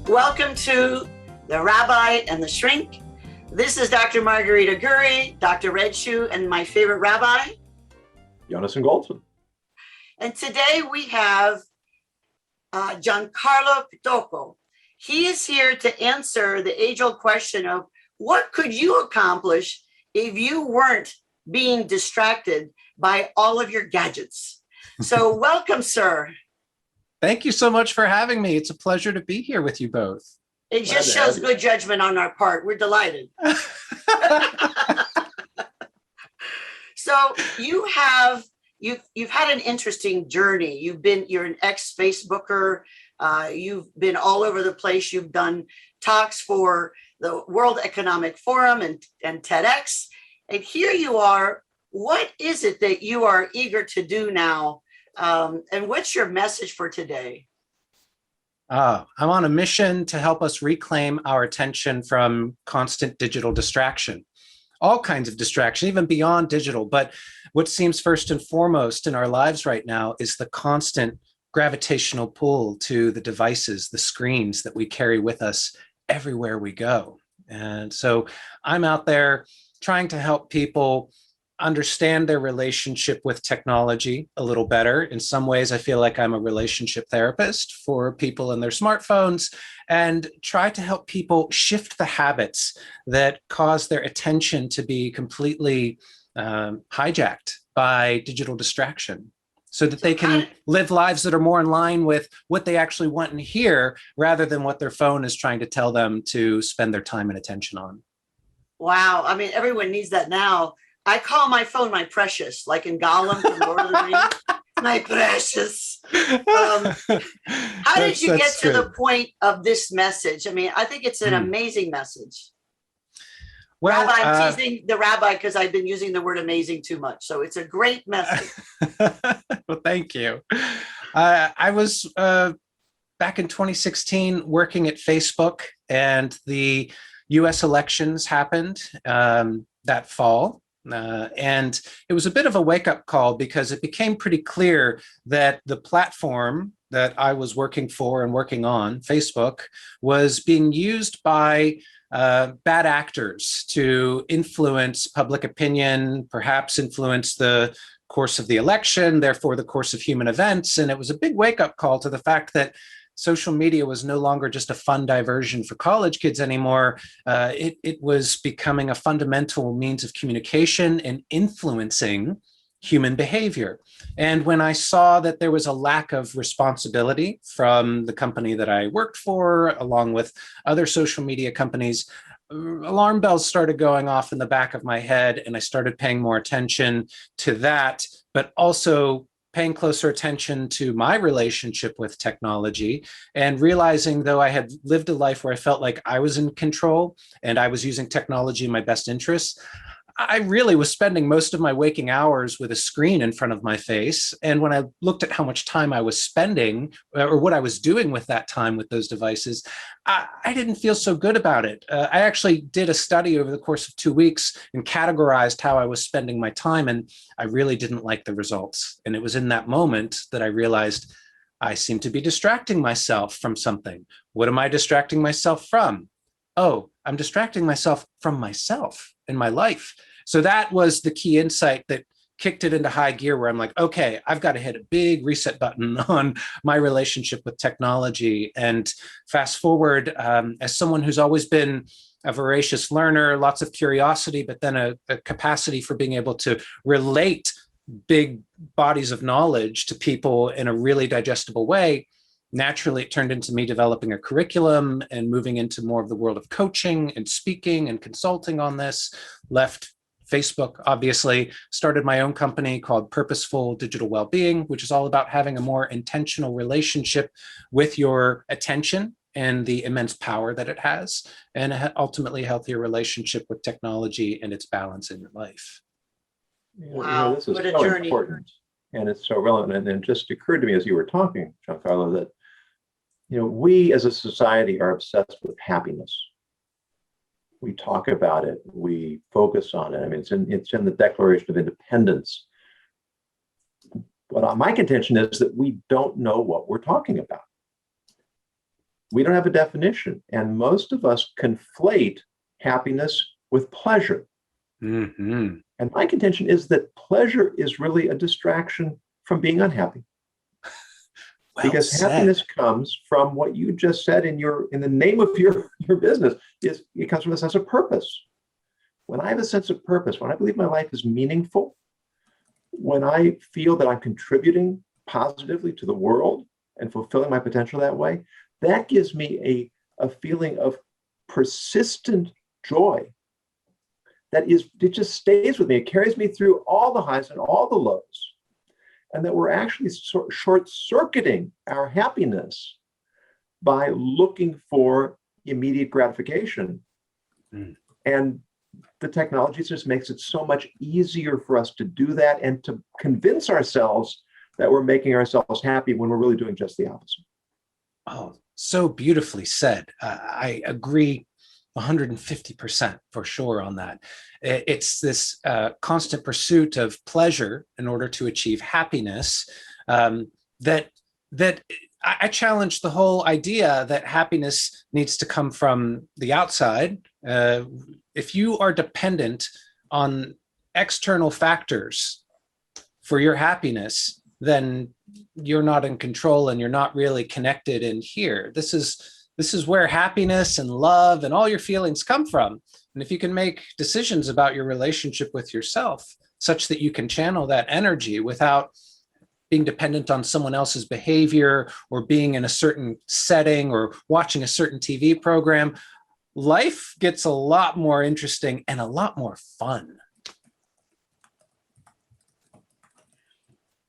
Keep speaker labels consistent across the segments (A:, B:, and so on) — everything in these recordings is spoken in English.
A: Welcome to the Rabbi and the Shrink. This is Dr. Margarita Guri, Dr. Red Shoe, and my favorite rabbi,
B: Yonason Goldson.
A: And today we have Giancarlo Pitocco. He is here to answer the age-old question of what could you accomplish if you weren't being distracted by all of your gadgets? So welcome, sir.
C: Thank you so much for having me. It's a pleasure to be here with you both.
A: It just shows good judgment on our part. We're delighted. So you've had an interesting journey. You're an ex-Facebooker. You've been all over the place. You've done talks for the World Economic Forum and TEDx. And here you are. What is it that you are eager to do now? And what's your message for today?
C: I'm on a mission to help us reclaim our attention from constant digital distraction. All kinds of distraction, even beyond digital. But what seems first and foremost in our lives right now is the constant gravitational pull to the devices, the screens that we carry with us everywhere we go. And so I'm out there trying to help people understand their relationship with technology a little better. In some ways, I feel like I'm a relationship therapist for people and their smartphones, and try to help people shift the habits that cause their attention to be completely hijacked by digital distraction, so that they can live lives that are more in line with what they actually want and hear, rather than what their phone is trying to tell them to spend their time and attention on.
A: Wow. I mean, everyone needs that now. I call my phone my precious, like in Gollum from Lord of the Rings. My precious. How did you get to the point of this message? I mean, I think it's an amazing message. Well, Rabbi, I'm teasing the rabbi because I've been using the word amazing too much. So it's a great message.
C: Well, thank you. I was back in 2016 working at Facebook, and the US elections happened that fall. And it was a bit of a wake-up call, because it became pretty clear that the platform that I was working for and working on, Facebook, was being used by bad actors to influence public opinion, perhaps influence the course of the election, therefore the course of human events. And it was a big wake-up call to the fact that social media was no longer just a fun diversion for college kids anymore. It was becoming a fundamental means of communication and influencing human behavior. And when I saw that there was a lack of responsibility from the company that I worked for, along with other social media companies, alarm bells started going off in the back of my head, and I started paying more attention to that, but also paying closer attention to my relationship with technology, and realizing, though I had lived a life where I felt like I was in control and I was using technology in my best interests, I really was spending most of my waking hours with a screen in front of my face. And when I looked at how much time I was spending, or what I was doing with that time with those devices, I didn't feel so good about it. I actually did a study over the course of 2 weeks and categorized how I was spending my time, and I really didn't like the results. And it was in that moment that I realized I seem to be distracting myself from something. What am I distracting myself from? Oh, I'm distracting myself from myself in my life. So that was the key insight that kicked it into high gear, where I'm like, okay, I've got to hit a big reset button on my relationship with technology. And fast forward, as someone who's always been a voracious learner, lots of curiosity, but then a capacity for being able to relate big bodies of knowledge to people in a really digestible way, naturally, it turned into me developing a curriculum and moving into more of the world of coaching and speaking and consulting on this. Left Facebook, obviously, started my own company called Purposeful Digital Wellbeing, which is all about having a more intentional relationship with your attention and the immense power that it has, and ultimately a healthier relationship with technology and its balance in your life.
A: Wow,
B: this is
A: what a
B: so
A: journey.
B: important, and it's so relevant. And it just occurred to me as you were talking, Giancarlo, that we as a society are obsessed with happiness. We talk about it, we focus on it. I mean, it's in the Declaration of Independence. But my contention is that we don't know what we're talking about. We don't have a definition. And most of us conflate happiness with pleasure.
C: Mm-hmm.
B: And my contention is that pleasure is really a distraction from being unhappy.
C: Well
B: Because
C: said.
B: happiness comes from what you just said in the name of your business, is it comes from a sense of purpose. When I have a sense of purpose, when I believe my life is meaningful, when I feel that I'm contributing positively to the world and fulfilling my potential that way, that gives me a feeling of persistent joy it just stays with me. It carries me through all the highs and all the lows. And that we're actually short-circuiting our happiness by looking for immediate gratification.
C: Mm.
B: And the technology just makes it so much easier for us to do that and to convince ourselves that we're making ourselves happy when we're really doing just the opposite.
C: Oh, so beautifully said. I agree 150% for sure on that. It's this constant pursuit of pleasure in order to achieve happiness that I challenge the whole idea that happiness needs to come from the outside. If you are dependent on external factors for your happiness, then you're not in control and you're not really connected in here. This is where happiness and love and all your feelings come from. And if you can make decisions about your relationship with yourself such that you can channel that energy without being dependent on someone else's behavior or being in a certain setting or watching a certain TV program, life gets a lot more interesting and a lot more fun.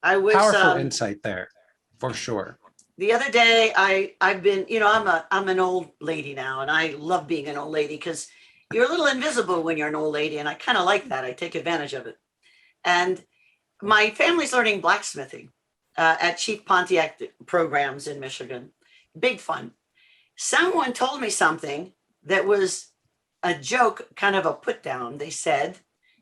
A: I was
C: Powerful insight there, for sure.
A: The other day, I've been, I'm an old lady now, and I love being an old lady because you're a little invisible when you're an old lady, and I kind of like that. I take advantage of it. And my family's learning blacksmithing at Chief Pontiac programs in Michigan. Big fun. Someone told me something that was a joke, kind of a put down. They said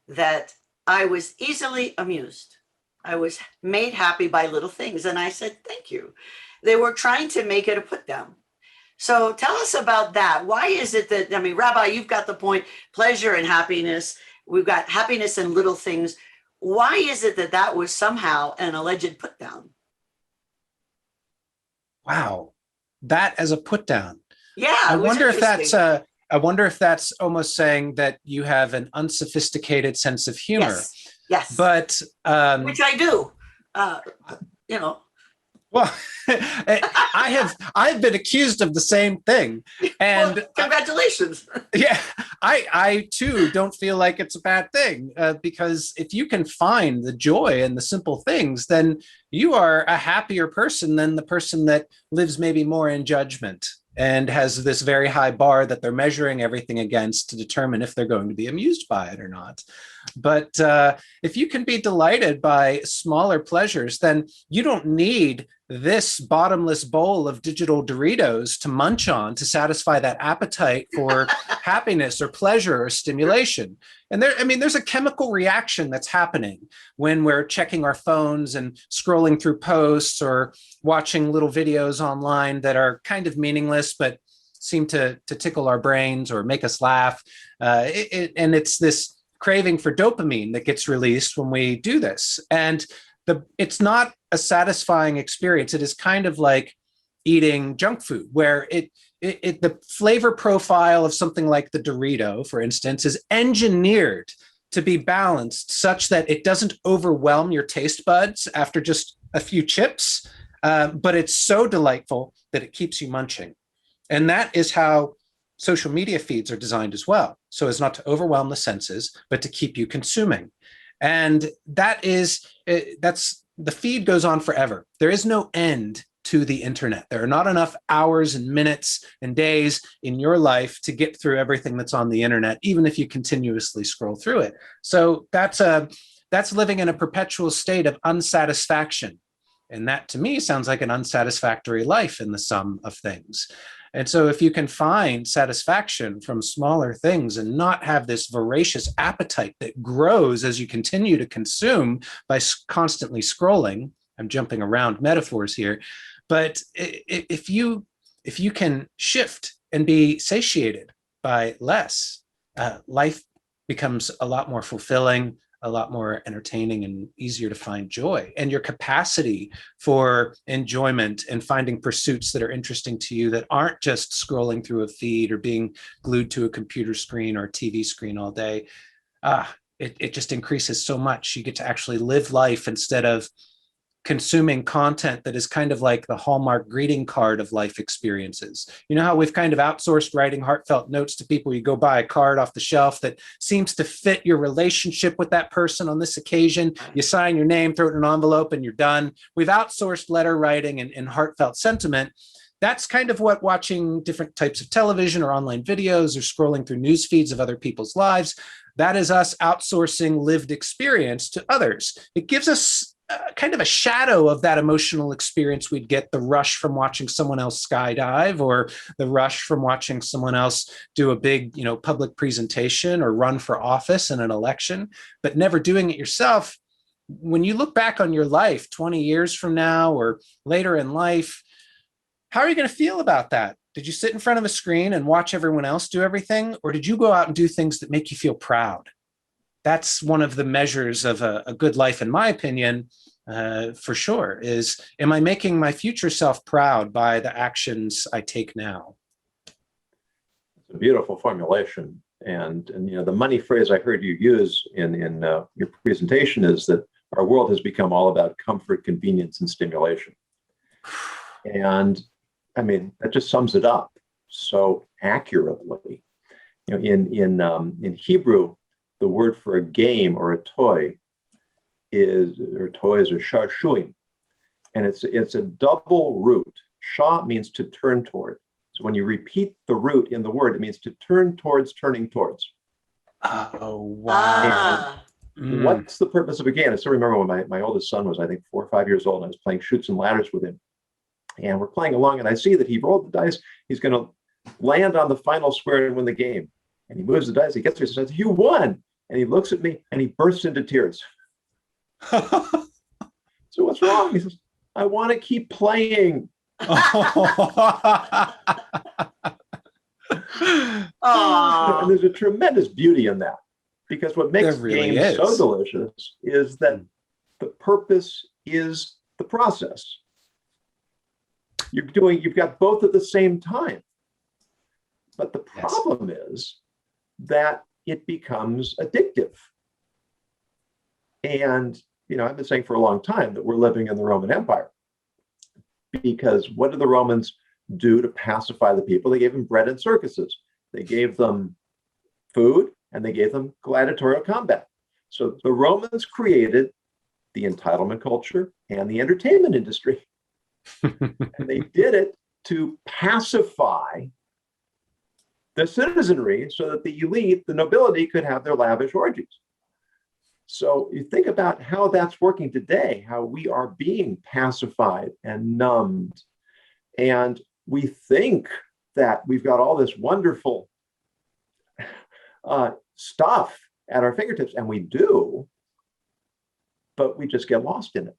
A: that I was easily amused. I was made happy by little things. And I said, thank you. They were trying to make it a put down. So tell us about that. Why is it that, Rabbi, you've got the point, pleasure and happiness. We've got happiness in little things. Why is it that that was somehow an alleged put down?
C: Wow. That as a put down.
A: Yeah.
C: I wonder if that's almost saying that you have an unsophisticated sense of humor.
A: Yes.
C: But
A: which I do.
C: Well, I've been accused of the same thing, and
A: well, congratulations.
C: Yeah, I too don't feel like it's a bad thing because if you can find the joy in the simple things, then you are a happier person than the person that lives maybe more in judgment and has this very high bar that they're measuring everything against to determine if they're going to be amused by it or not. But if you can be delighted by smaller pleasures, then you don't need this bottomless bowl of digital Doritos to munch on to satisfy that appetite for happiness or pleasure or stimulation. And there's a chemical reaction that's happening when we're checking our phones and scrolling through posts or watching little videos online that are kind of meaningless, but seem to tickle our brains or make us laugh. And it's this craving for dopamine that gets released when we do this. And it's not a satisfying experience. It is kind of like eating junk food, where the flavor profile of something like the Dorito, for instance, is engineered to be balanced such that it doesn't overwhelm your taste buds after just a few chips, but it's so delightful that it keeps you munching. And that is how social media feeds are designed as well, so as not to overwhelm the senses, but to keep you consuming. And that's the feed goes on forever. There is no end to the internet. There are not enough hours and minutes and days in your life to get through everything that's on the internet, even if you continuously scroll through it. So that's living in a perpetual state of unsatisfaction. And that to me sounds like an unsatisfactory life in the sum of things. And so if you can find satisfaction from smaller things and not have this voracious appetite that grows as you continue to consume by constantly scrolling, I'm jumping around metaphors here, but if you if you can shift and be satiated by less, life becomes a lot more fulfilling, a lot more entertaining, and easier to find joy. And your capacity for enjoyment and finding pursuits that are interesting to you that aren't just scrolling through a feed or being glued to a computer screen or a TV screen all day, it just increases so much. You get to actually live life instead of consuming content that is kind of like the Hallmark greeting card of life experiences. You know how we've kind of outsourced writing heartfelt notes to people? You go buy a card off the shelf that seems to fit your relationship with that person on this occasion. You sign your name, throw it in an envelope, and you're done. We've outsourced letter writing and heartfelt sentiment. That's kind of what watching different types of television or online videos or scrolling through news feeds of other people's lives, that is us outsourcing lived experience to others. It gives us kind of a shadow of that emotional experience we'd get, the rush from watching someone else skydive, or the rush from watching someone else do a big, public presentation or run for office in an election, but never doing it yourself. When you look back on your life 20 years from now or later in life, how are you going to feel about that? Did you sit in front of a screen and watch everyone else do everything? Or did you go out and do things that make you feel proud? That's one of the measures of a good life, in my opinion, for sure, is, am I making my future self proud by the actions I take now?
B: It's a beautiful formulation. And the money phrase I heard you use in your presentation is that our world has become all about comfort, convenience, and stimulation. And I mean, that just sums it up so accurately. In Hebrew, the word for a game or a toy is, or toys, or shashuim, and it's a double root. Shah means to turn toward. So when you repeat the root in the word, it means to turn towards, turning towards.
C: Oh, wow.
B: What's the purpose of a game? I still remember when my oldest son was, I think, 4 or 5 years old, and I was playing Chutes and Ladders with him. And we're playing along, and I see that he rolled the dice. He's going to land on the final square and win the game. And he moves the dice. He gets there and says, "You won." And he looks at me and he bursts into tears. So what's wrong? He says, "I want to keep playing." And there's a tremendous beauty in that, because what makes games so delicious is that the purpose is the process. You've got both at the same time. But the problem is that it becomes addictive. And, I've been saying for a long time that we're living in the Roman Empire, because what did the Romans do to pacify the people? They gave them bread and circuses. They gave them food, and they gave them gladiatorial combat. So the Romans created the entitlement culture and the entertainment industry. And they did it to pacify the citizenry so that the elite, the nobility, could have their lavish orgies. So you think about how that's working today, how we are being pacified and numbed. And we think that we've got all this wonderful stuff at our fingertips, and we do, but we just get lost in it.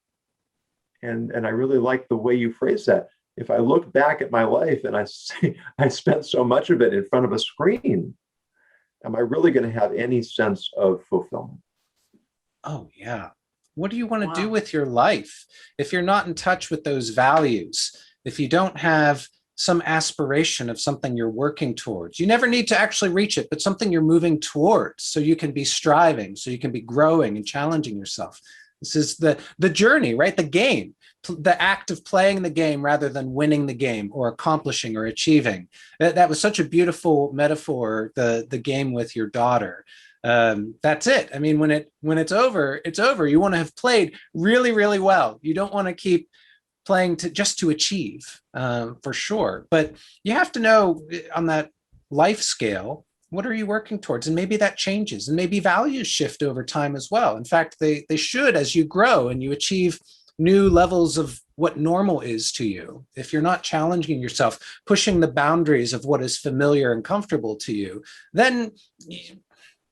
B: And I really like the way you phrase that. If I look back at my life and I see I spent so much of it in front of a screen, am I really going to have any sense of fulfillment?
C: Oh, yeah. What do you want to do with your life if you're not in touch with those values? If you don't have some aspiration of something you're working towards, you never need to actually reach it, but something you're moving towards, so you can be striving, so you can be growing and challenging yourself. This is the journey, right? The game, the act of playing the game rather than winning the game or accomplishing or achieving. That was such a beautiful metaphor, the game with your daughter. That's it. I mean, when it's over, it's over. You want to have played really, really well. You don't want to keep playing just to achieve, for sure. But you have to know on that life scale, what are you working towards? And maybe that changes, and maybe values shift over time as well. In fact, they should, as you grow and you achieve new levels of what normal is to you. If you're not challenging yourself, pushing the boundaries of what is familiar and comfortable to you, then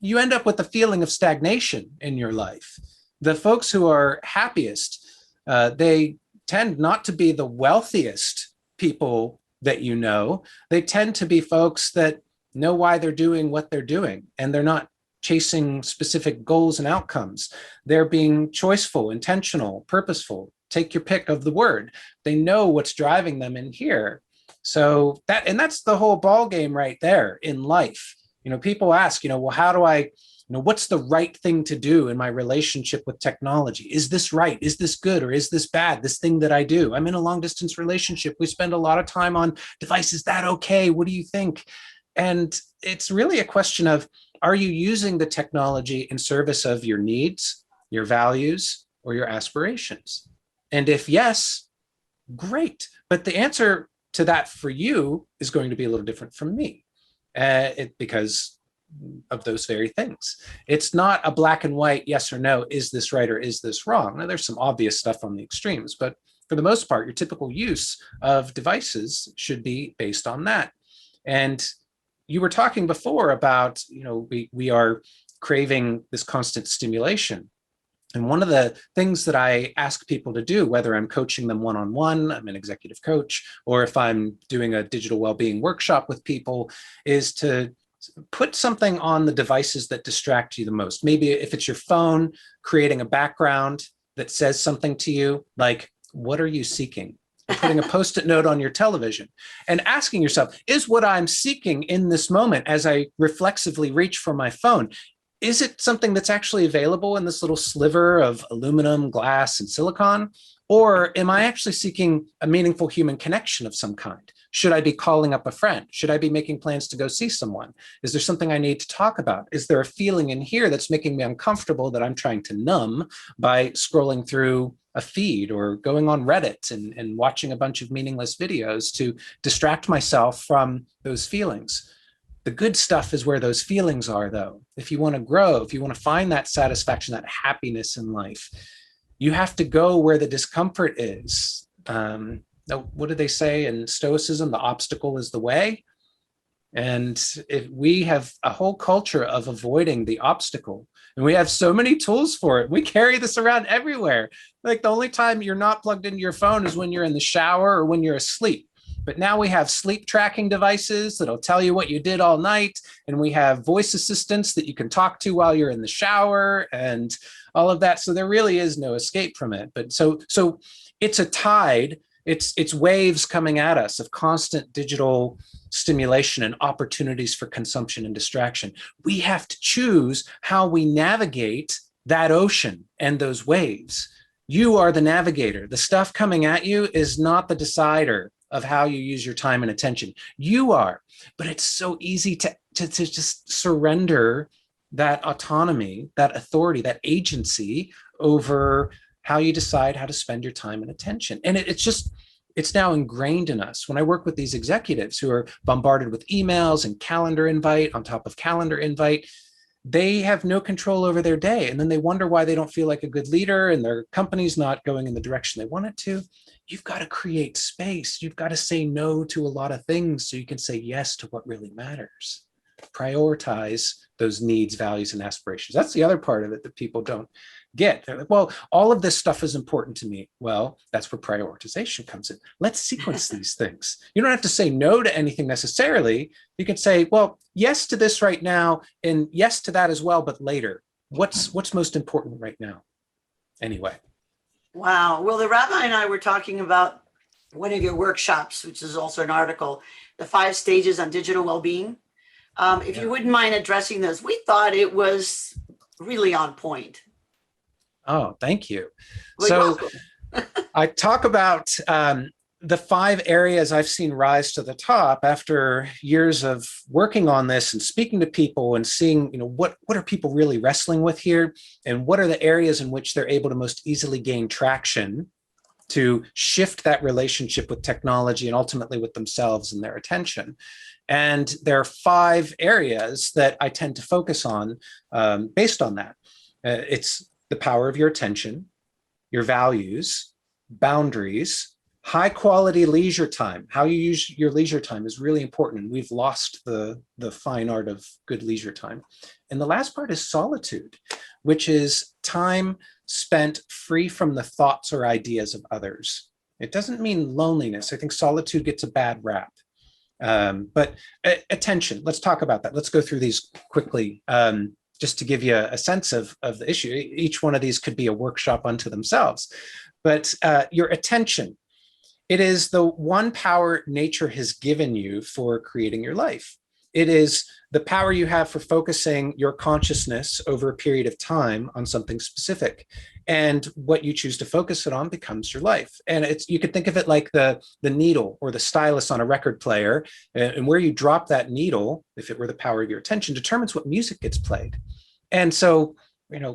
C: you end up with a feeling of stagnation in your life. The folks who are happiest, they tend not to be the wealthiest people that you know. They tend to be folks that know why they're doing what they're doing, and they're not chasing specific goals and outcomes. They're being choiceful, intentional, purposeful. Take your pick of the word. They know what's driving them in here. So that's the whole ball game right there in life. People ask, well, how do I, what's the right thing to do in my relationship with technology? Is this right? Is this good? Or is this bad? This thing that I do? I'm in a long distance relationship. We spend a lot of time on devices. Is that okay? What do you think? And it's really a question of, are you using the technology in service of your needs, your values, or your aspirations? And if yes, great. But the answer to that for you is going to be a little different from me because of those very things. It's not a black and white, yes or no, is this right or is this wrong? Now, there's some obvious stuff on the extremes, but for the most part, your typical use of devices should be based on that. And you were talking before about, we are craving this constant stimulation. And one of the things that I ask people to do, whether I'm coaching them one-on-one, I'm an executive coach, or if I'm doing a digital well-being workshop with people, is to put something on the devices that distract you the most. Maybe if it's your phone, creating a background that says something to you, like, what are you seeking? Or putting a Post-it note on your television and asking yourself, is what I'm seeking in this moment as I reflexively reach for my phone, is it something that's actually available in this little sliver of aluminum, glass, and silicon? Or am I actually seeking a meaningful human connection of some kind? Should I be calling up a friend? Should I be making plans to go see someone? Is there something I need to talk about? Is there a feeling in here that's making me uncomfortable that I'm trying to numb by scrolling through a feed or going on Reddit and watching a bunch of meaningless videos to distract myself from those feelings? The good stuff is where those feelings are, though. If you want to grow, if you want to find that satisfaction, that happiness in life, you have to go where the discomfort is. What do they say in Stoicism? The obstacle is the way. And if we have a whole culture of avoiding the obstacle, and we have so many tools for it. We carry this around everywhere. Like the only time you're not plugged into your phone is when you're in the shower or when you're asleep. But now we have sleep tracking devices that'll tell you what you did all night. And we have voice assistants that you can talk to while you're in the shower and all of that. So there really is no escape from it. But so it's a tide. It's waves coming at us of constant digital stimulation and opportunities for consumption and distraction. We have to choose how we navigate that ocean and those waves. You are the navigator. The stuff coming at you is not the decider of how you use your time and attention. You are. But it's so easy to just surrender that autonomy, that authority, that agency over how you decide how to spend your time and attention. And it's now ingrained in us. When I work with these executives who are bombarded with emails and calendar invite on top of calendar invite, they have no control over their day. And then they wonder why they don't feel like a good leader and their company's not going in the direction they want it to. You've got to create space. You've got to say no to a lot of things so you can say yes to what really matters. Prioritize those needs, values, and aspirations. That's the other part of it that people don't get. They're like, well, all of this stuff is important to me. Well, that's where prioritization comes in. Let's sequence these things. You don't have to say no to anything necessarily. You can say, well, yes to this right now, and yes to that as well, but later. What's most important right now? Anyway.
A: Wow. Well, the rabbi and I were talking about one of your workshops, which is also an article, the 5 stages on digital well-being. If you wouldn't mind addressing those, we thought it was really on point.
C: Oh, thank you.
A: Well,
C: so I talk about the 5 areas I've seen rise to the top after years of working on this and speaking to people and seeing, what are people really wrestling with here? And what are the areas in which they're able to most easily gain traction to shift that relationship with technology and ultimately with themselves and their attention. And there are 5 areas that I tend to focus on based on that. It's the power of your attention, your values, boundaries, high quality leisure time. How you use your leisure time is really important. We've lost the fine art of good leisure time. And the last part is solitude, which is time spent free from the thoughts or ideas of others. It doesn't mean loneliness. I think solitude gets a bad rap. But attention, let's talk about that. Let's go through these quickly, just to give you a sense of the issue. Each one of these could be a workshop unto themselves. But your attention, it is the one power nature has given you for creating your life. It is the power you have for focusing your consciousness over a period of time on something specific. And what you choose to focus it on becomes your life. And you could think of it like the needle or the stylus on a record player. And where you drop that needle, if it were the power of your attention, determines what music gets played. And so,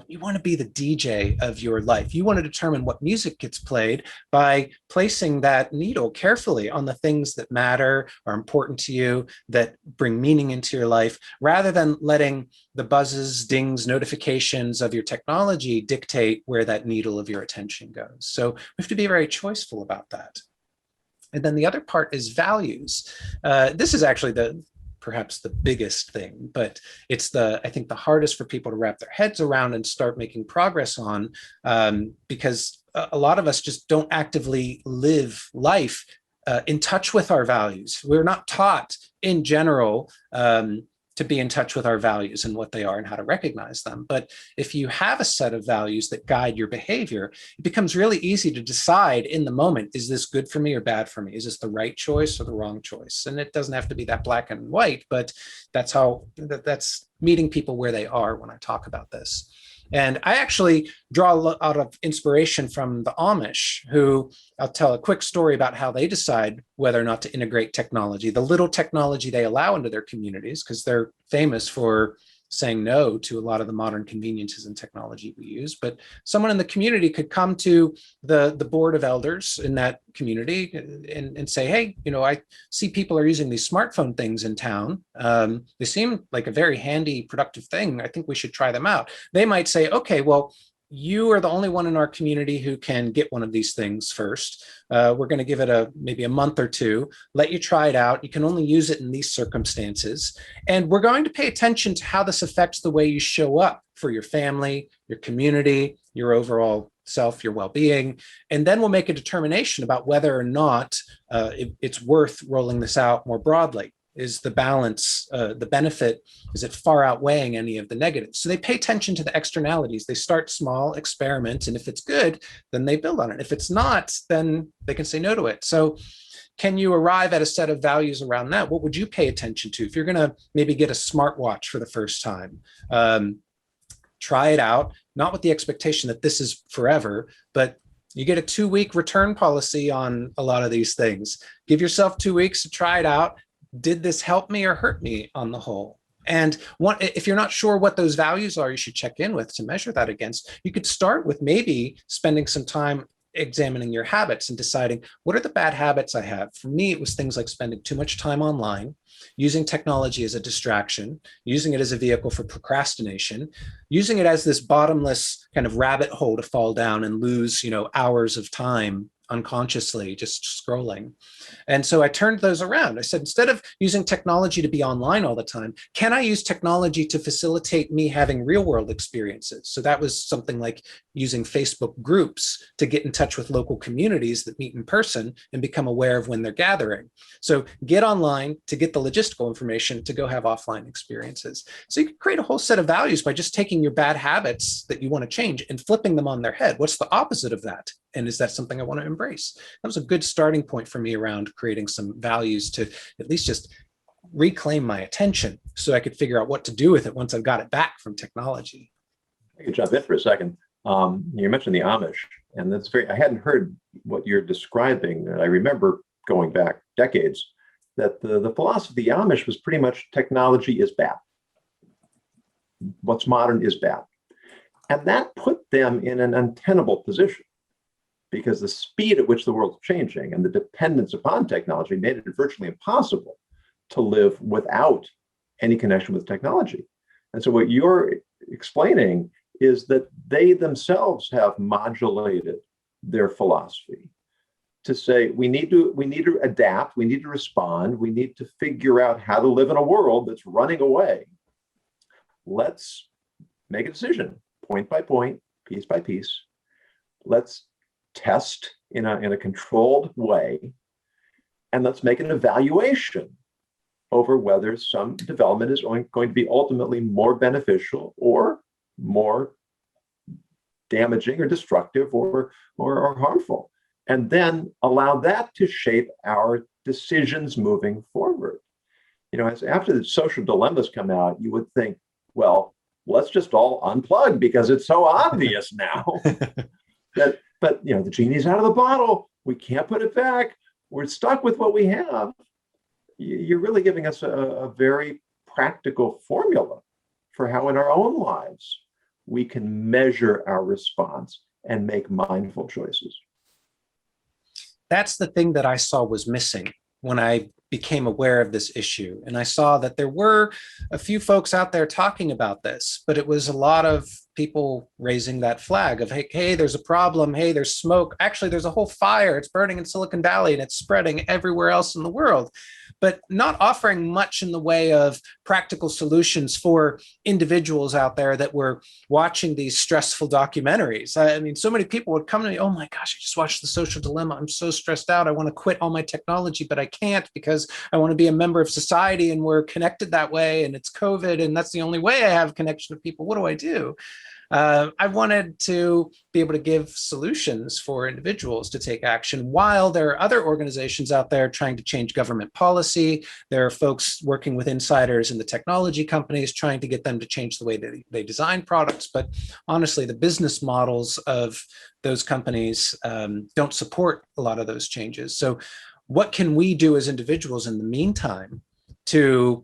C: you want to be the DJ of your life. You want to determine what music gets played by placing that needle carefully on the things that matter, are important to you, that bring meaning into your life, rather than letting the buzzes, dings, notifications of your technology dictate where that needle of your attention goes. So we have to be very choiceful about that. And then the other part is values. This is actually perhaps the biggest thing, but it's I think the hardest for people to wrap their heads around and start making progress on, because a lot of us just don't actively live life in touch with our values. We're not taught in general to be in touch with our values and what they are and how to recognize them. But if you have a set of values that guide your behavior, it becomes really easy to decide in the moment, is this good for me or bad for me? Is this the right choice or the wrong choice? And it doesn't have to be that black and white, but that's meeting people where they are when I talk about this. And I actually draw a lot of inspiration from the Amish, who I'll tell a quick story about how they decide whether or not to integrate technology, the little technology they allow into their communities, because they're famous for saying no to a lot of the modern conveniences and technology we use. But someone in the community could come to the board of elders in that community and say, hey, I see people are using these smartphone things in town. They seem like a very handy, productive thing. I think we should try them out. They might say, okay, well, you are the only one in our community who can get one of these things first. We're going to give it maybe a month or two, let you try it out. You can only use it in these circumstances. And we're going to pay attention to how this affects the way you show up for your family, your community, your overall self, your well-being. And then we'll make a determination about whether or not it's worth rolling this out more broadly. Is the balance, the benefit, is it far outweighing any of the negatives? So they pay attention to the externalities. They start small, experiment, and if it's good, then they build on it. If it's not, then they can say no to it. So can you arrive at a set of values around that? What would you pay attention to? If you're going to maybe get a smartwatch for the first time, try it out, not with the expectation that this is forever, but you get a 2-week return policy on a lot of these things. Give yourself 2 weeks to try it out. Did this help me or hurt me on the whole? And if you're not sure what those values are, you should check in with to measure that against. You could start with maybe spending some time examining your habits and deciding, what are the bad habits I have? For me, it was things like spending too much time online, using technology as a distraction, using it as a vehicle for procrastination, using it as this bottomless kind of rabbit hole to fall down and lose, hours of time unconsciously just scrolling. And so I turned those around. I said, instead of using technology to be online all the time, can I use technology to facilitate me having real world experiences? So that was something like using Facebook groups to get in touch with local communities that meet in person and become aware of when they're gathering. So get online to get the logistical information to go have offline experiences. So you can create a whole set of values by just taking your bad habits that you want to change and flipping them on their head. What's the opposite of that? And is that something I want to embrace? That was a good starting point for me around creating some values to at least just reclaim my attention so I could figure out what to do with it once I've got it back from technology.
B: I could jump in for a second. You mentioned the Amish, and I hadn't heard what you're describing. And I remember going back decades that the philosophy of the Amish was pretty much technology is bad. What's modern is bad. And that put them in an untenable position, because the speed at which the world's changing and the dependence upon technology made it virtually impossible to live without any connection with technology. And so what you're explaining is that they themselves have modulated their philosophy to say, we need to adapt, we need to respond, we need to figure out how to live in a world that's running away. Let's make a decision, point by point, piece by piece. Let's test in a controlled way, and let's make an evaluation over whether some development is going to be ultimately more beneficial or more damaging or destructive or harmful. And then allow that to shape our decisions moving forward. As after the social dilemmas come out, you would think, well, let's just all unplug because it's so obvious now. But the genie's out of the bottle. We can't put it back. We're stuck with what we have. You're really giving us a very practical formula for how in our own lives we can measure our response and make mindful choices.
C: That's the thing that I saw was missing when I became aware of this issue. And I saw that there were a few folks out there talking about this, but it was a lot of people raising that flag of, hey, there's a problem. Hey, there's smoke. Actually, there's a whole fire. It's burning in Silicon Valley and it's spreading everywhere else in the world, but not offering much in the way of practical solutions for individuals out there that were watching these stressful documentaries. I mean, so many people would come to me, oh my gosh, I just watched The Social Dilemma. I'm so stressed out. I want to quit all my technology, but I can't because I want to be a member of society and we're connected that way. And it's COVID and that's the only way I have connection with people. What do I do? I wanted to be able to give solutions for individuals to take action while there are other organizations out there trying to change government policy. There are folks working with insiders in the technology companies trying to get them to change the way that they design products. But honestly, the business models of those companies don't support a lot of those changes. So what can we do as individuals in the meantime to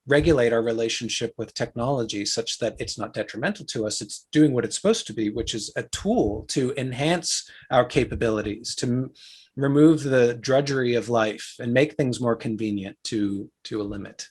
C: regulate our relationship with technology such that it's not detrimental to us? It's doing what it's supposed to be, which is a tool to enhance our capabilities, to remove the drudgery of life and make things more convenient to a limit.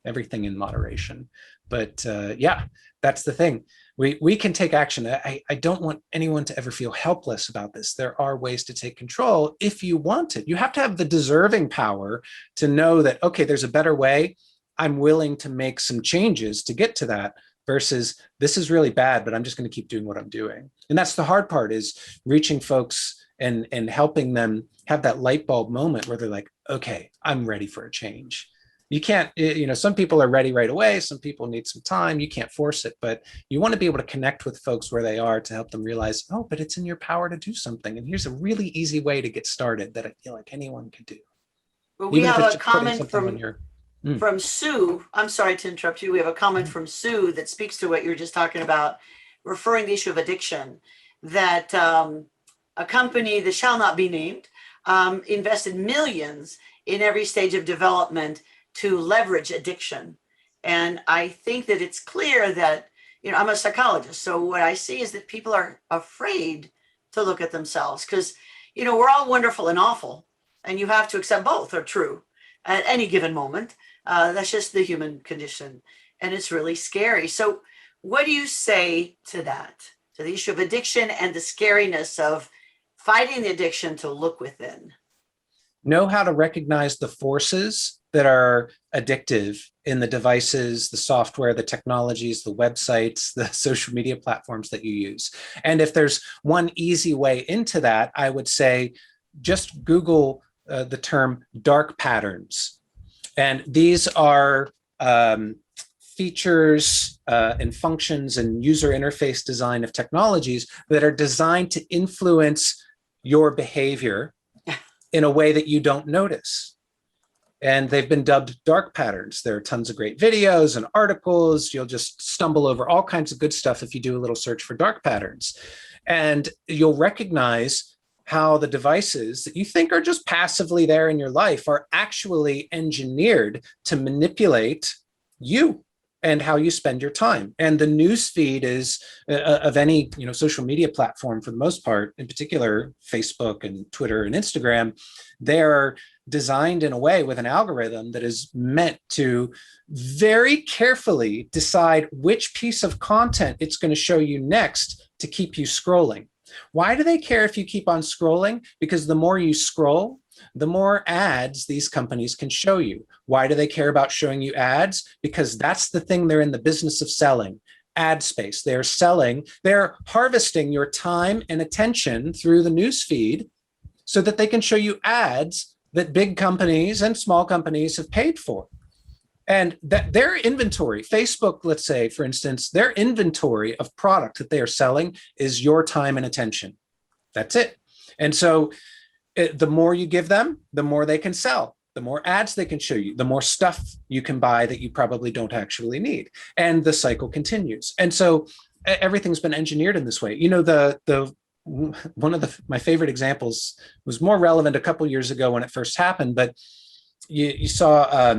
C: Everything in moderation. But yeah, that's the thing. We can take action. I don't want anyone to ever feel helpless about this. There are ways to take control if you want it. You have to have the deserving power to know that, okay, there's a better way. I'm willing to make some changes to get to that versus this is really bad, but I'm just going to keep doing what I'm doing. And that's the hard part, is reaching folks and helping them have that light bulb moment where they're like, okay, I'm ready for a change. You can't, some people are ready right away. Some people need some time. You can't force it, but you want to be able to connect with folks where they are to help them realize, oh, but it's in your power to do something. And here's a really easy way to get started that I feel like anyone could do.
A: Well, we have a comment
C: from
A: from Sue. I'm sorry to interrupt you. We have a comment from Sue that speaks to what you were just talking about, referring to the issue of addiction, that a company that shall not be named invested millions in every stage of development to leverage addiction. And I think that it's clear that, I'm a psychologist. So what I see is that people are afraid to look at themselves because, we're all wonderful and awful. And you have to accept both are true at any given moment. That's just the human condition. And it's really scary. So what do you say to that, to the issue of addiction and the scariness of fighting the addiction to look within?
C: Know how to recognize the forces that are addictive in the devices, the software, the technologies, the websites, the social media platforms that you use. And if there's one easy way into that, I would say just Google the term dark patterns. And these are features and functions and user interface design of technologies that are designed to influence your behavior in a way that you don't notice. And they've been dubbed dark patterns. There are tons of great videos and articles. You'll just stumble over all kinds of good stuff if you do a little search for dark patterns. And you'll recognize how the devices that you think are just passively there in your life are actually engineered to manipulate you and how you spend your time. And the news feed is of any social media platform, for the most part, in particular Facebook and Twitter and Instagram, they're designed in a way with an algorithm that is meant to very carefully decide which piece of content it's going to show you next to keep you scrolling. Why do they care if you keep on scrolling? Because the more you scroll, the more ads these companies can show you. Why do they care about showing you ads? Because that's the thing they're in the business of selling. ad space. They're harvesting your time and attention through the news feed so that they can show you ads that big companies and small companies have paid for. And that their inventory, Facebook, let's say, for instance, their inventory of product that they are selling is your time and attention. That's it. And so the more you give them, the more they can sell, the more ads they can show you, the more stuff you can buy that you probably don't actually need. And the cycle continues. And so everything's been engineered in this way. You know, one of my favorite examples was more relevant a couple years ago when it first happened, but you saw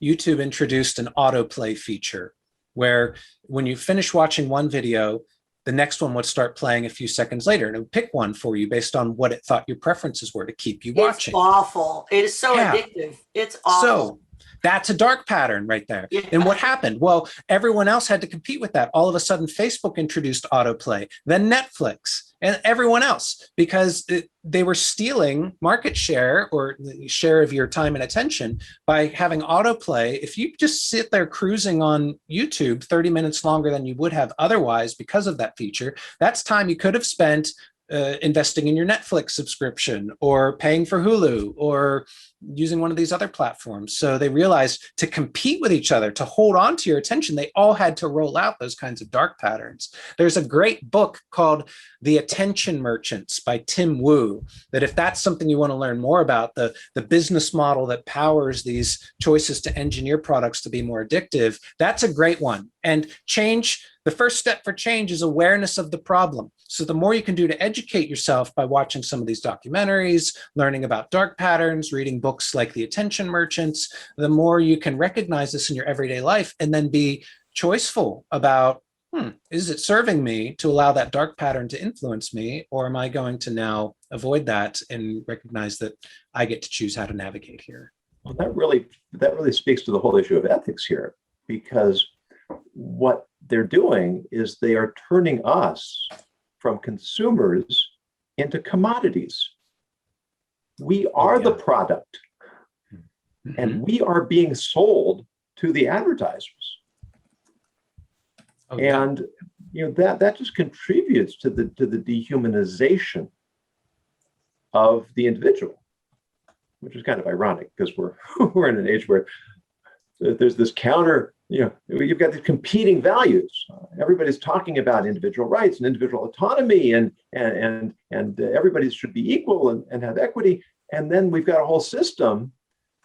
C: YouTube introduced an autoplay feature where when you finish watching one video, the next one would start playing a few seconds later, and it would pick one for you based on what it thought your preferences were to keep you watching.
A: It's awful. It is so addictive. It's awful.
C: So that's a dark pattern right there.
A: Yeah.
C: And what happened? Well, everyone else had to compete with that. All of a sudden, Facebook introduced autoplay, then Netflix, and everyone else, because they were stealing market share or the share of your time and attention by having autoplay. If you just sit there cruising on YouTube 30 minutes longer than you would have otherwise because of that feature, that's time you could have spent investing in your Netflix subscription or paying for Hulu or using one of these other platforms. So they realized to compete with each other, to hold on to your attention, they all had to roll out those kinds of dark patterns. There's a great book called The Attention Merchants by Tim Wu, that if that's something you want to learn more about, the business model that powers these choices to engineer products to be more addictive, that's a great one. And the first step for change is awareness of the problem. So the more you can do to educate yourself by watching some of these documentaries, learning about dark patterns, reading books like The Attention Merchants, the more you can recognize this in your everyday life and then be choiceful about, is it serving me to allow that dark pattern to influence me, or am I going to now avoid that and recognize that I get to choose how to navigate here?
B: Well, that really speaks to the whole issue of ethics here, because what they're doing is they are turning us from consumers into commodities. We are the product, and we are being sold to the advertisers. And you know that just contributes to the dehumanization of the individual, which is kind of ironic because we're in an age where there's this counter. You've got the competing values. Everybody's talking about individual rights and individual autonomy, and everybody should be equal and have equity. And then we've got a whole system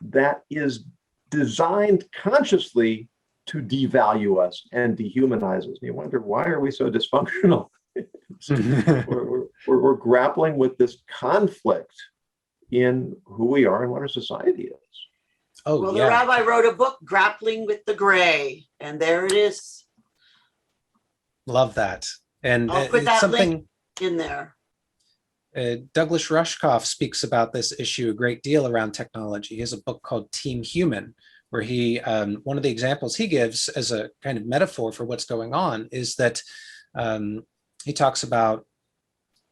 B: that is designed consciously to devalue us and dehumanize us. And you wonder, why are we so dysfunctional? we're grappling with this conflict in who we are and what our society is.
C: Oh,
A: well,
C: yeah.
A: the rabbi wrote a book, Grappling with the Gray, and there it is.
C: Love that. And
A: I'll put that link in there.
C: Douglas Rushkoff speaks about this issue a great deal around technology. He has a book called Team Human, where one of the examples he gives as a kind of metaphor for what's going on is that he talks about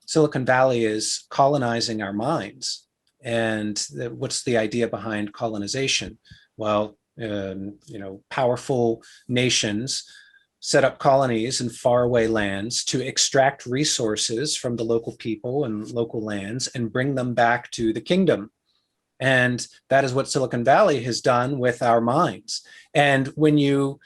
C: Silicon Valley is colonizing our minds. And what's the idea behind colonization? Well, powerful nations set up colonies in faraway lands to extract resources from the local people and local lands and bring them back to the kingdom. And that is what Silicon Valley has done with our minds. And when you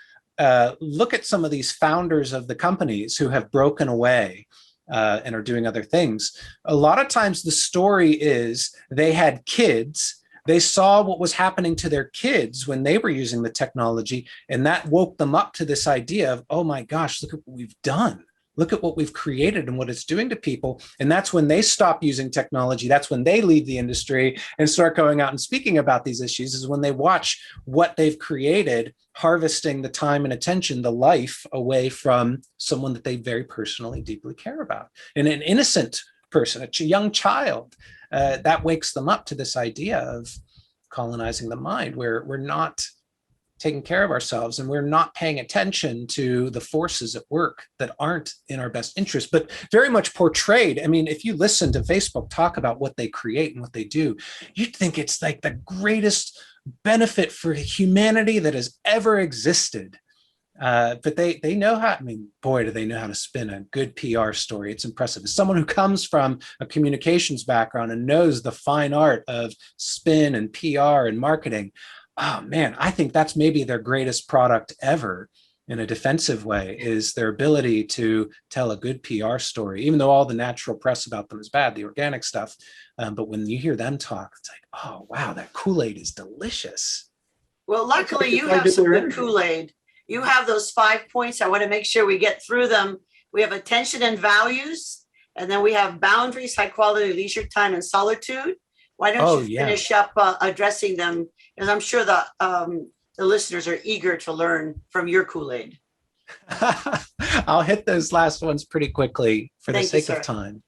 C: look at some of these founders of the companies who have broken away and are doing other things, a lot of times the story is they had kids, they saw what was happening to their kids when they were using the technology, and that woke them up to this idea of, oh my gosh, look at what we've done. Look at what we've created and what it's doing to people. And that's when they stop using technology. That's when they leave the industry and start going out and speaking about these issues, is when they watch what they've created, harvesting the time and attention, the life away from someone that they very personally, deeply care about. And an innocent person, a young child, that wakes them up to this idea of colonizing the mind, where we're not taking care of ourselves and we're not paying attention to the forces at work that aren't in our best interest, but very much portrayed. I mean, if you listen to Facebook talk about what they create and what they do, you'd think it's like the greatest benefit for humanity that has ever existed. But they know how, I mean, boy, do they know how to spin a good PR story. It's impressive. As someone who comes from a communications background and knows the fine art of spin and PR and marketing, oh man, I think that's maybe their greatest product ever in a defensive way, is their ability to tell a good PR story, even though all the natural press about them is bad, the organic stuff. But when you hear them talk, it's like, oh, wow, that Kool-Aid is delicious.
A: Well, luckily you have some good Kool-Aid. You have those 5 points. I want to make sure we get through them. We have attention and values, and then we have boundaries, high quality leisure time, and solitude. Why don't you finish up addressing them? Because I'm sure the listeners are eager to learn from your Kool-Aid.
C: I'll hit those last ones pretty quickly for the sake of time.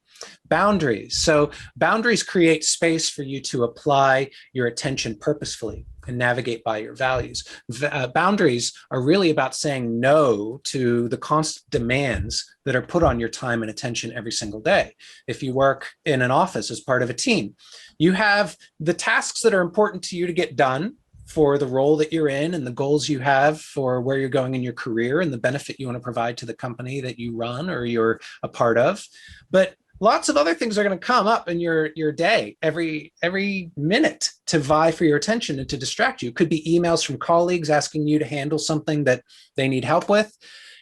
C: Boundaries. So boundaries create space for you to apply your attention purposefully and navigate by your values. Boundaries are really about saying no to the constant demands that are put on your time and attention every single day. If you work in an office as part of a team, you have the tasks that are important to you to get done for the role that you're in and the goals you have for where you're going in your career and the benefit you want to provide to the company that you run or you're a part of. But lots of other things are going to come up in your day every minute to vie for your attention and to distract you. It could be emails from colleagues asking you to handle something that they need help with.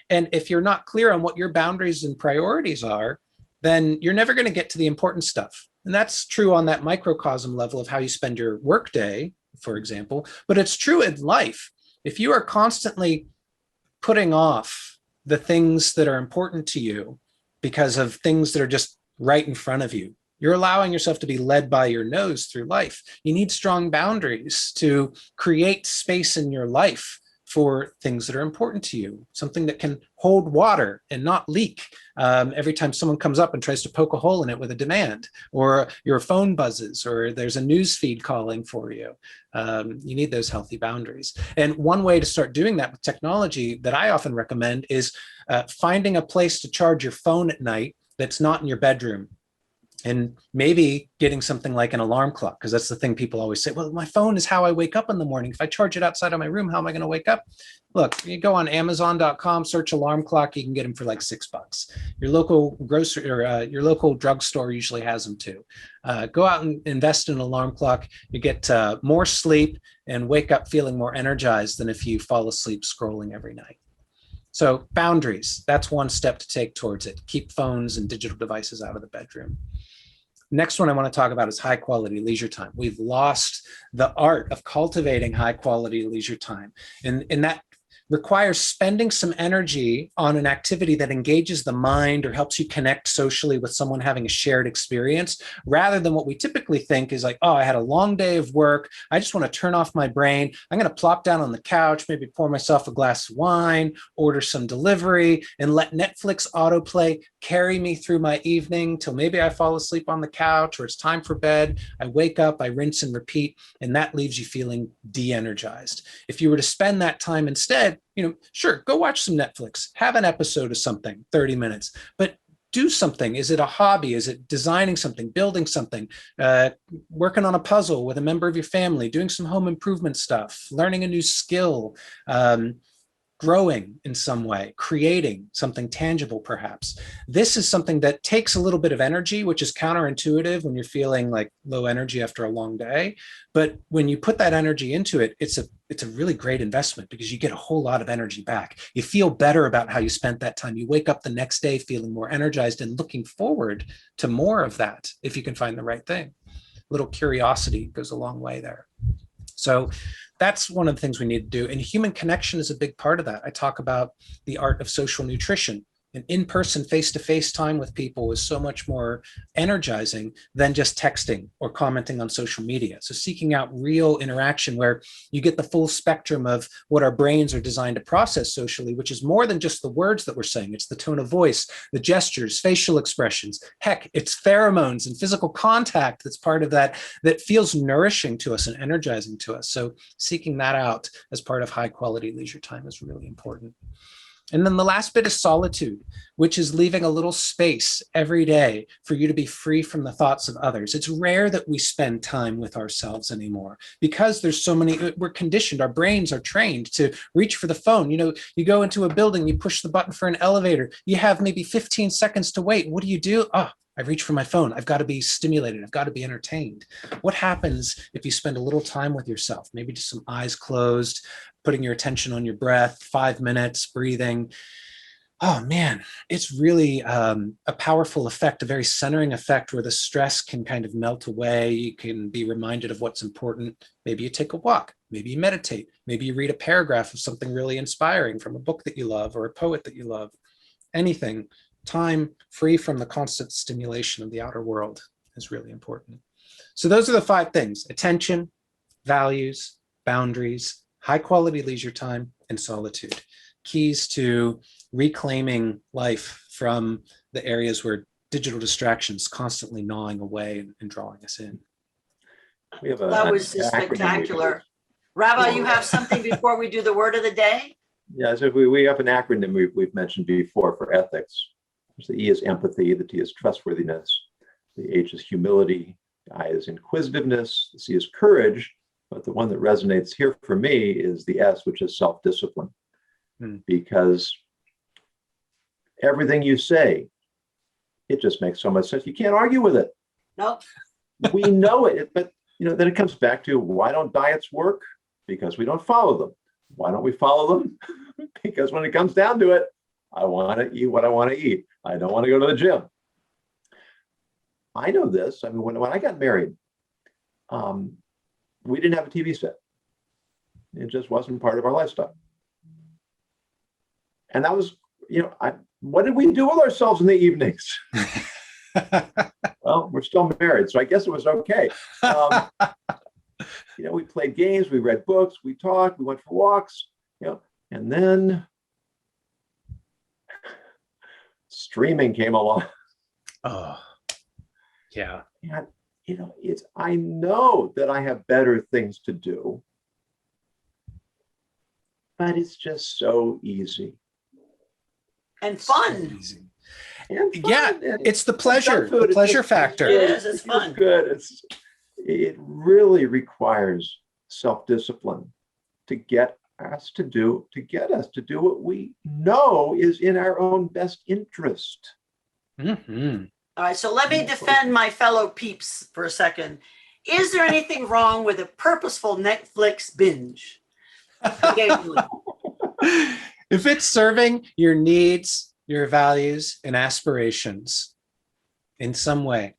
C: And if you're not clear on what your boundaries and priorities are, then you're never going to get to the important stuff. And that's true on that microcosm level of how you spend your workday, for example, but it's true in life. If you are constantly putting off the things that are important to you because of things that are just right in front of you, you're allowing yourself to be led by your nose through life. You need strong boundaries to create space in your life for things that are important to you, something that can hold water and not leak every time someone comes up and tries to poke a hole in it with a demand, or your phone buzzes, or there's a news feed calling for you. You need those healthy boundaries. And one way to start doing that with technology that I often recommend is finding a place to charge your phone at night that's not in your bedroom. And maybe getting something like an alarm clock, because that's the thing people always say, well, my phone is how I wake up in the morning. If I charge it outside of my room, how am I going to wake up? Look, you go on Amazon.com, search alarm clock, you can get them for like $6. Your local grocery or your local drugstore usually has them too. Go out and invest in an alarm clock. You get more sleep and wake up feeling more energized than if you fall asleep scrolling every night. So boundaries, that's one step to take towards it. Keep phones and digital devices out of the bedroom. Next one I want to talk about is high quality leisure time. We've lost the art of cultivating high quality leisure time. And that requires spending some energy on an activity that engages the mind or helps you connect socially with someone having a shared experience, rather than what we typically think is like, oh, I had a long day of work. I just want to turn off my brain. I'm going to plop down on the couch, maybe pour myself a glass of wine, order some delivery, and let Netflix autoplay carry me through my evening till maybe I fall asleep on the couch or it's time for bed. I wake up, I rinse and repeat, and that leaves you feeling de-energized. If you were to spend that time instead, sure, go watch some Netflix, have an episode of something, 30 minutes, but do something. Is it a hobby? Is it designing something, building something, working on a puzzle with a member of your family, doing some home improvement stuff, learning a new skill, growing in some way, creating something tangible, perhaps. This is something that takes a little bit of energy, which is counterintuitive when you're feeling like low energy after a long day. But when you put that energy into it, it's a really great investment because you get a whole lot of energy back. You feel better about how you spent that time. You wake up the next day feeling more energized and looking forward to more of that if you can find the right thing. A little curiosity goes a long way there. So that's one of the things we need to do. And human connection is a big part of that. I talk about the art of social nutrition. An in-person, face-to-face time with people is so much more energizing than just texting or commenting on social media. So seeking out real interaction where you get the full spectrum of what our brains are designed to process socially, which is more than just the words that we're saying. It's the tone of voice, the gestures, facial expressions. Heck, it's pheromones and physical contact that's part of that feels nourishing to us and energizing to us. So seeking that out as part of high-quality leisure time is really important. And then the last bit is solitude, which is leaving a little space every day for you to be free from the thoughts of others. It's rare that we spend time with ourselves anymore because there's so many, we're conditioned, our brains are trained to reach for the phone. You go into a building, you push the button for an elevator, you have maybe 15 seconds to wait. What do? Oh, I reach for my phone. I've got to be stimulated. I've got to be entertained. What happens if you spend a little time with yourself? Maybe just some eyes closed, putting your attention on your breath, 5 minutes, breathing. Oh man, it's really a powerful effect, a very centering effect where the stress can kind of melt away. You can be reminded of what's important. Maybe you take a walk, maybe you meditate, maybe you read a paragraph of something really inspiring from a book that you love or a poet that you love. Anything. Time free from the constant stimulation of the outer world is really important. So those are the 5 things: attention, values, boundaries, high quality leisure time, and solitude. Keys to reclaiming life from the areas where digital distractions constantly gnawing away and drawing us in.
B: We have
A: That was just spectacular. Rabbi, you have something before we do the word of the day?
B: Yeah, so we have an acronym we've mentioned before for ethics. The E is empathy, the T is trustworthiness, the H is humility, the I is inquisitiveness, the C is courage, but the one that resonates here for me is the S, which is self-discipline. Because everything you say, it just makes so much sense. You can't argue with it.
A: Nope.
B: We know it, but then it comes back to, why don't diets work? Because we don't follow them. Why don't we follow them? Because when it comes down to it, I want to eat what I want to eat. I don't want to go to the gym. I know this. I mean, when I got married, we didn't have a TV set. It just wasn't part of our lifestyle. And that was, what did we do with ourselves in the evenings? Well, we're still married, so I guess it was okay. We played games, we read books, we talked, we went for walks, and then streaming came along.
C: Oh, yeah.
B: And, I know that I have better things to do, but it's just so easy.
A: And fun.
C: So easy.
B: And fun.
C: Yeah, it's the pleasure,
B: Food,
C: the pleasure factor.
A: It is, it's fun.
B: Good. It really requires self-discipline to get us to do what we know is in our own best interest.
C: Mm-hmm.
A: All right, so let me defend my fellow peeps for a second. Is there anything wrong with a purposeful Netflix binge?
C: If it's serving your needs, your values, and aspirations in some way,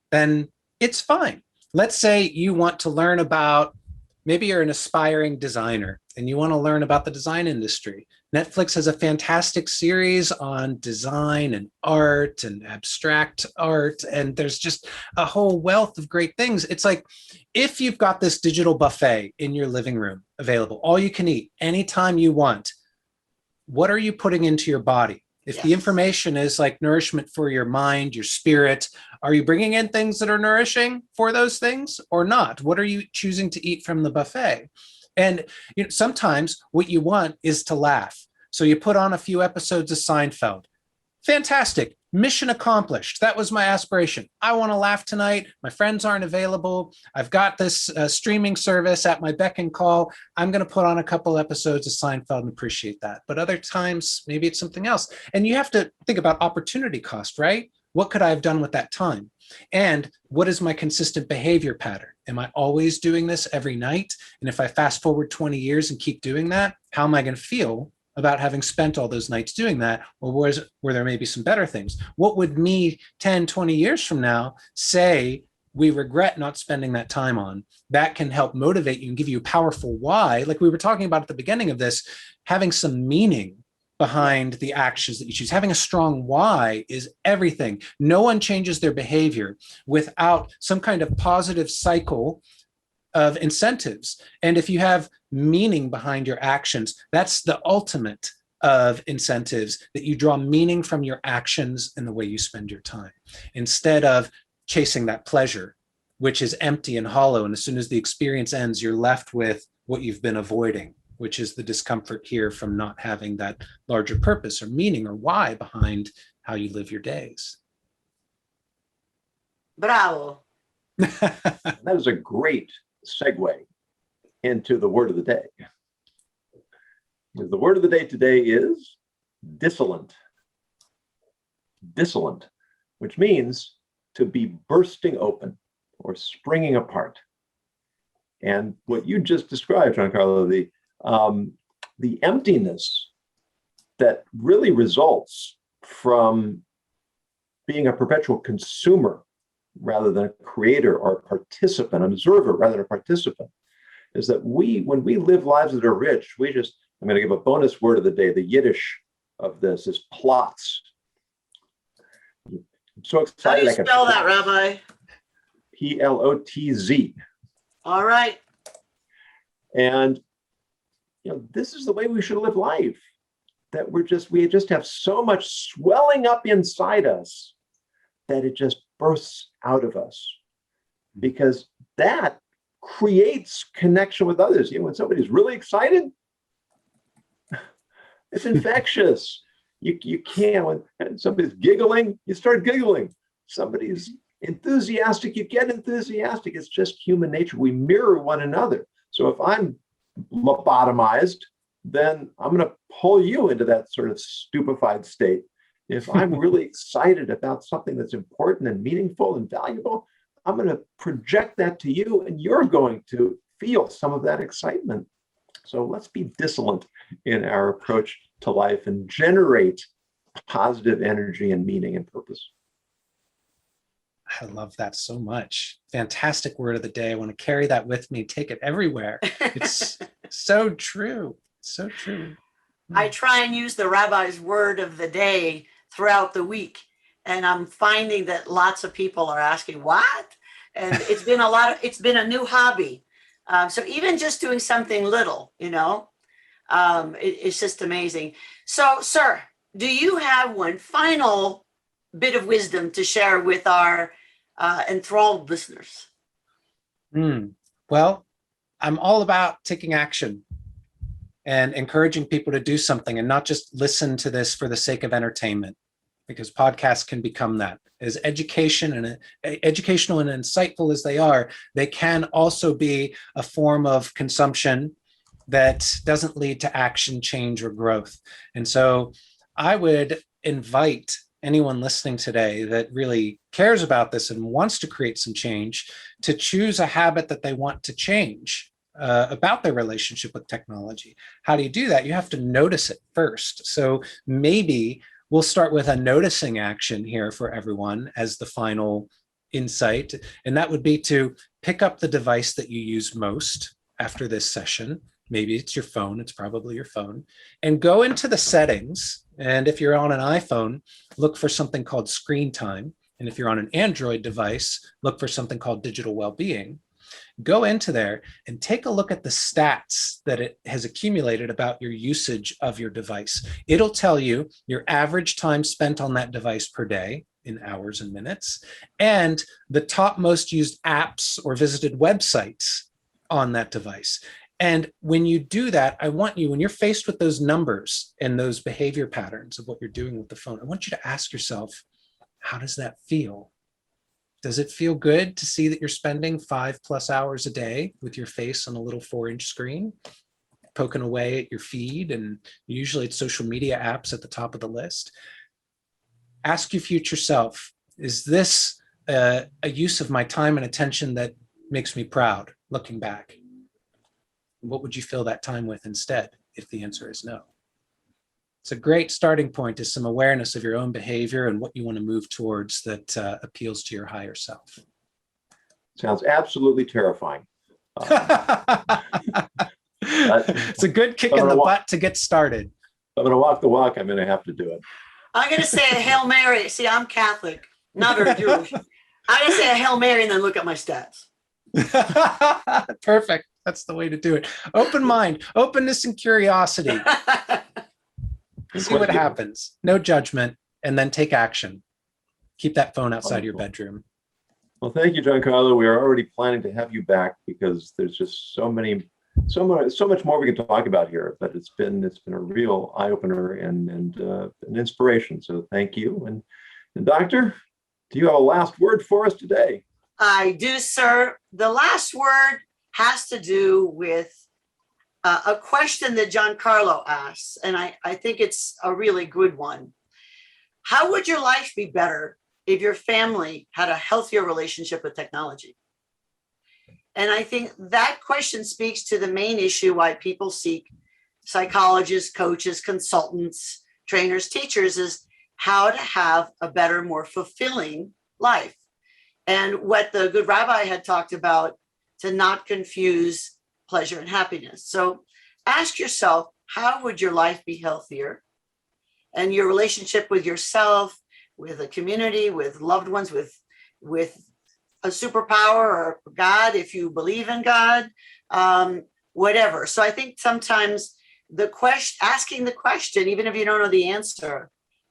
C: then it's fine. Let's say you want to learn about, maybe you're an aspiring designer and you want to learn about the design industry. Netflix has a fantastic series on design and art and abstract art, and there's just a whole wealth of great things. It's like, if you've got this digital buffet in your living room available, all you can eat anytime you want, what are you putting into your body? If the information is like nourishment for your mind, your spirit, are you bringing in things that are nourishing for those things or not? What are you choosing to eat from the buffet? And sometimes what you want is to laugh. So you put on a few episodes of Seinfeld. Fantastic. Mission accomplished. That was my aspiration. I want to laugh tonight. My friends aren't available. I've got this streaming service at my beck and call. I'm going to put on a couple episodes of Seinfeld and appreciate that. But other times, maybe it's something else. And you have to think about opportunity cost, right? What could I have done with that time? And what is my consistent behavior pattern? Am I always doing this every night? And if I fast forward 20 years and keep doing that, how am I going to feel about having spent all those nights doing that? Or were there maybe some better things? What would me 10, 20 years from now say we regret not spending that time on? That can help motivate you and give you a powerful why. Like we were talking about at the beginning of this, having some meaning behind the actions that you choose. Having a strong why is everything. No one changes their behavior without some kind of positive cycle of incentives. And if you have meaning behind your actions, that's the ultimate of incentives, that you draw meaning from your actions and the way you spend your time, instead of chasing that pleasure, which is empty and hollow. And as soon as the experience ends, you're left with what you've been avoiding which is the discomfort here from not having that larger purpose or meaning or why behind how you live your days.
A: Bravo.
B: That is a great segue into the word of the day. The word of the day today is dissilient. Dissilient, which means to be bursting open or springing apart. And what you just described, Giancarlo, the emptiness that really results from being a perpetual consumer rather than a creator or a participant, an observer rather than a participant, is that when we live lives that are rich, I'm going to give a bonus word of the day. The Yiddish of this is plotz. I'm so excited.
A: How do you spell that, Rabbi?
B: Plotz.
A: All right.
B: And this is the way we should live life. That we just have so much swelling up inside us that it just bursts out of us, because that creates connection with others. When somebody's really excited, it's infectious. You can't. When somebody's giggling, you start giggling. Somebody's enthusiastic, you get enthusiastic. It's just human nature. We mirror one another. So if I'm lobotomized, then I'm going to pull you into that sort of stupefied state. If I'm really excited about something that's important and meaningful and valuable, I'm going to project that to you, and you're going to feel some of that excitement. So let's be dissilient in our approach to life and generate positive energy and meaning and purpose.
C: I love that so much. Fantastic word of the day. I want to carry that with me, take it everywhere. It's so true. So true.
A: I try and use the rabbi's word of the day throughout the week. And I'm finding that lots of people are asking, what? And it's been a new hobby. So even just doing something little, it's just amazing. So, sir, do you have one final bit of wisdom to share with our enthralled listeners?
C: Well, I'm all about taking action and encouraging people to do something and not just listen to this for the sake of entertainment, because podcasts can become that. As educational and insightful as they are, they can also be a form of consumption that doesn't lead to action, change, or growth. And so I would invite anyone listening today that really cares about this and wants to create some change to choose a habit that they want to change about their relationship with technology. How do you do that? You have to notice it first. So maybe we'll start with a noticing action here for everyone as the final insight. And that would be to pick up the device that you use most after this session. Maybe it's your phone, it's probably your phone, and go into the settings. And if you're on an iPhone, look for something called screen time. And if you're on an Android device, look for something called digital well-being. Go into there and take a look at the stats that it has accumulated about your usage of your device. It'll tell you your average time spent on that device per day in hours and minutes, and the top most used apps or visited websites on that device. And when you do that, I want you, when you're faced with those numbers and those behavior patterns of what you're doing with the phone, I want you to ask yourself, how does that feel? Does it feel good to see that you're spending 5+ hours a day with your face on a little 4-inch screen, poking away at your feed? And usually it's social media apps at the top of the list. Ask your future self, is this a use of my time and attention that makes me proud looking back? What would you fill that time with instead if the answer is no? It's a great starting point, is some awareness of your own behavior and what you want to move towards that appeals to your higher self.
B: Sounds absolutely terrifying.
C: It's a good kick in the butt to get started.
B: If I'm going to walk the walk, I'm going to have to do it.
A: I'm going to say a Hail Mary. See, I'm Catholic, not very Jewish. I'm going to say a Hail Mary and then look at my stats.
C: Perfect. That's the way to do it. Open mind, openness, and curiosity. See what happens. No judgment, and then take action. Keep that phone outside your bedroom.
B: Well, thank you, Giancarlo. We are already planning to have you back because there's just so many so much more we can talk about here, but it's been a real eye opener and an inspiration. So thank you. And Doctor, do you have a last word for us today?
A: I do, sir. The last word has to do with a question that Giancarlo asks, and I think it's a really good one. How would your life be better if your family had a healthier relationship with technology? And I think that question speaks to the main issue why people seek psychologists, coaches, consultants, trainers, teachers, is how to have a better, more fulfilling life. And what the good rabbi had talked about, to not confuse pleasure and happiness. So ask yourself, how would your life be healthier? And your relationship with yourself, with a community, with loved ones, with a superpower or God, if you believe in God, whatever. So I think sometimes asking the question, even if you don't know the answer,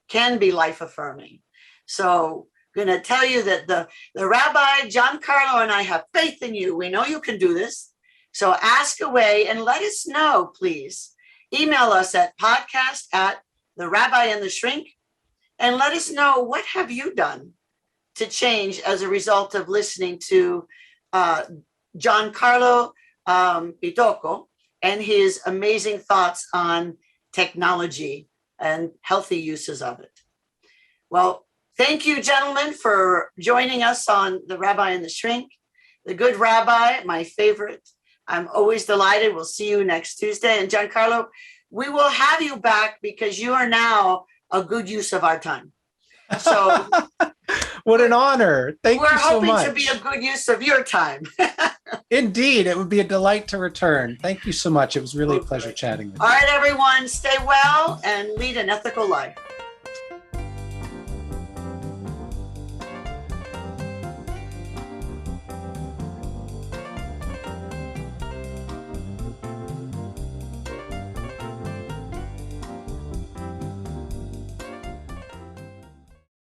A: can be life affirming. So I'm going to tell you that the Rabbi, Giancarlo, and I have faith in you. We know you can do this. So ask away and let us know, please. Email us at podcast@therabbiandtheshrink and let us know, what have you done to change as a result of listening to Giancarlo Pitocco and his amazing thoughts on technology and healthy uses of it. Well, thank you, gentlemen, for joining us on The Rabbi and the Shrink. The good rabbi, my favorite. I'm always delighted. We'll see you next Tuesday. And Giancarlo, we will have you back because you are now a good use of our time. So
C: what an honor. Thank you so much.
A: We're hoping to be a good use of your time.
C: Indeed, it would be a delight to return. Thank you so much. It was really a pleasure chatting with you.
A: All right, everyone, stay well and lead an ethical life.